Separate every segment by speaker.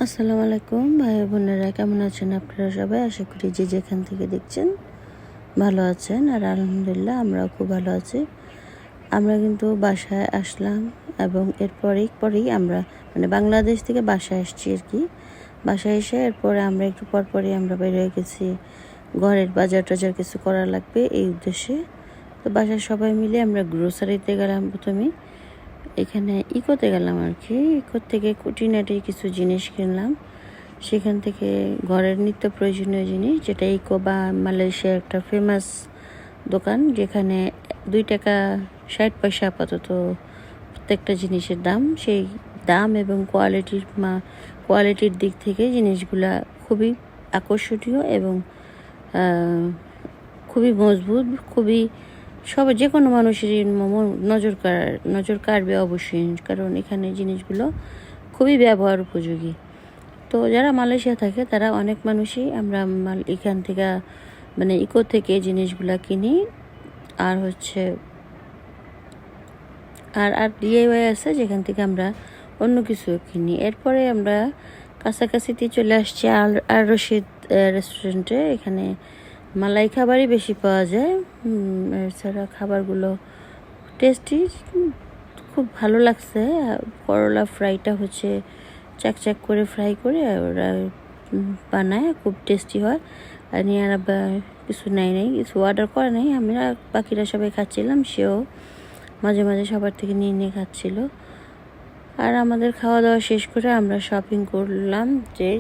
Speaker 1: আসসালামু আলাইকুম ভাই বোনেরা, কেমন আছেন আপনারা সবাই? আশা করি যে যেখান থেকে দেখছেন ভালো আছেন। আর আলহামদুলিল্লাহ আমরাও খুব ভালো আছি। আমরা কিন্তু বাসায় আসলাম এবং পরেই আমরা বাংলাদেশ থেকে বাসায় আসছি আর কি। বাসায় এসে এরপরে আমরা একটু পরপরই আমরা বের হয়ে গেছি, ঘরের বাজার টাজার কিছু করা লাগবে এই উদ্দেশ্যে। তো বাসায় সবাই মিলে আমরা গ্রোসারিতে গেলাম। প্রথমে এখানে ইকোতে গেলাম আর কি। ইকো থেকে খুঁটিনাটি কিছু জিনিস কিনলাম। সেখান থেকে ঘরের নিত্য প্রয়োজনীয় জিনিস, যেটা ইকো বা মালয়েশিয়ার একটা ফেমাস দোকান, যেখানে 2 টাকা 60 পয়সা আপাতত প্রত্যেকটা জিনিসের দাম। সেই দাম এবং কোয়ালিটির দিক থেকে জিনিসগুলা খুবই আকর্ষণীয় এবং খুবই মজবুত, খুবই যে কোনো মানুষেরই নজর কাড়বে অবশ্যই, কারণ এখানে জিনিসগুলো খুবই ব্যবহার উপযোগী। তো যারা মালয়েশিয়া থাকে তারা অনেক মানুষই আমরা এখান থেকে ইকো থেকে জিনিসগুলা কিনি। আর আর ডিআইওয়াই আছে, যেখান থেকে আমরা অন্য কিছু কিনি। এরপরে আমরা কাছাকাছিতে চলে আসছি আর রশিদ রেস্টুরেন্টে। এখানে মালাই খাবারই বেশি পাওয়া যায়। এছাড়া খাবারগুলো টেস্টি, খুব ভালো লাগছে। করলা ফ্রাইটা চাকচাক করে ফ্রাই করে ওরা বানায়, খুব টেস্টি হয়। আর নিয়ে কিছু কিছু অর্ডার করে নাই, আমরা বাকিরা সবাই খাচ্ছিলাম। সেও মাঝে মাঝে সবার থেকে নিয়ে খাচ্ছিল। আর আমাদের খাওয়া দাওয়া শেষ করে আমরা শপিং করলাম,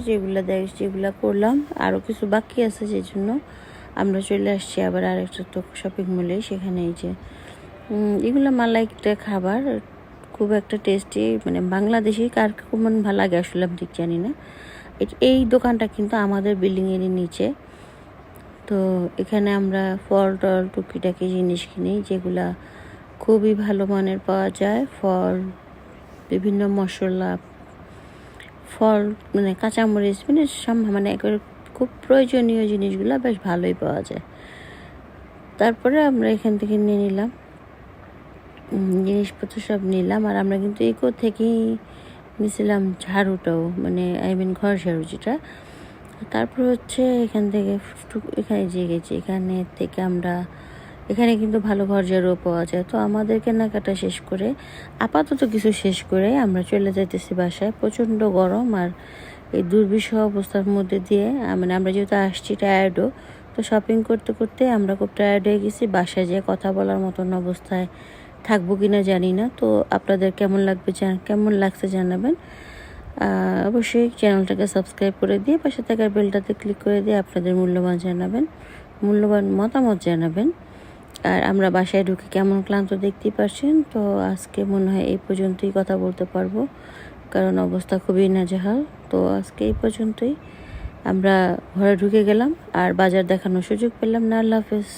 Speaker 1: যেগুলো করলাম। আরও কিছু বাকি আছে, যে জন্য আমরা চলে আসছি আবার আরেকটা তো শপিং মলে। সেখানে এগুলো মালাইটা খাবার খুব একটা টেস্টি, বাংলাদেশি কার কেমন ভালো লাগে আসলে আমি ঠিক জানি না। এই দোকানটা কিন্তু আমাদের বিল্ডিংয়েরই নিচে। তো এখানে আমরা ফল টল টুকিটাকি জিনিস কিনি, যেগুলা খুবই ভালো মানের পাওয়া যায়। ফল, বিভিন্ন মশলা, ফল, কাঁচামরিচ, একেবারে খুব প্রয়োজনীয় জিনিসগুলো বেশ ভালোই পাওয়া যায়। তারপরে আমরা এখান থেকে নিয়ে নিলাম জিনিসপত্র, সব নিলাম। আর আমরা কিন্তু ইকো থেকেই নিয়েছিলাম ঝাড়ুটাও, ঘর ঝাড়ু যেটা। তারপর এখান থেকে এখানে কিন্তু ভালো ঘর ঝাড়ুও পাওয়া যায়। তো আমাদের কেনাকাটা শেষ করে, আপাতত কিছু শেষ করে আমরা চলে যাইতেছি বাসায়। প্রচণ্ড গরম আর এই দুর্বিষহ অবস্থার মধ্যে দিয়ে আমরা যেহেতু আসছি টায়ার্ডও, তো শপিং করতে করতে আমরা খুব টায়ার্ড হয়ে গেছি। বাসায় যেয়ে কথা বলার মতন অবস্থায় থাকবো কিনা জানি না। তো আপনাদের কেমন লাগছে জানাবেন। অবশ্যই চ্যানেলটাকে সাবস্ক্রাইব করে দিয়ে পাশে থাকার বেলটাতে ক্লিক করে দিয়ে আপনাদের মূল্যবান মতামত জানাবেন। আর আমরা বাসায় ঢুকে কেমন ক্লান্ত দেখতেই পাচ্ছেন। তো আজকে মনে হয় এই পর্যন্তই কথা বলতে পারবো, কারণ অবস্থা খুবই নাজেহাল। তো আজকে এই পর্যন্তই। আমরা ঘরে ঢুকে গেলাম আর বাজার দেখানোর সুযোগ পেলাম না। আল্লাহ হাফেজ।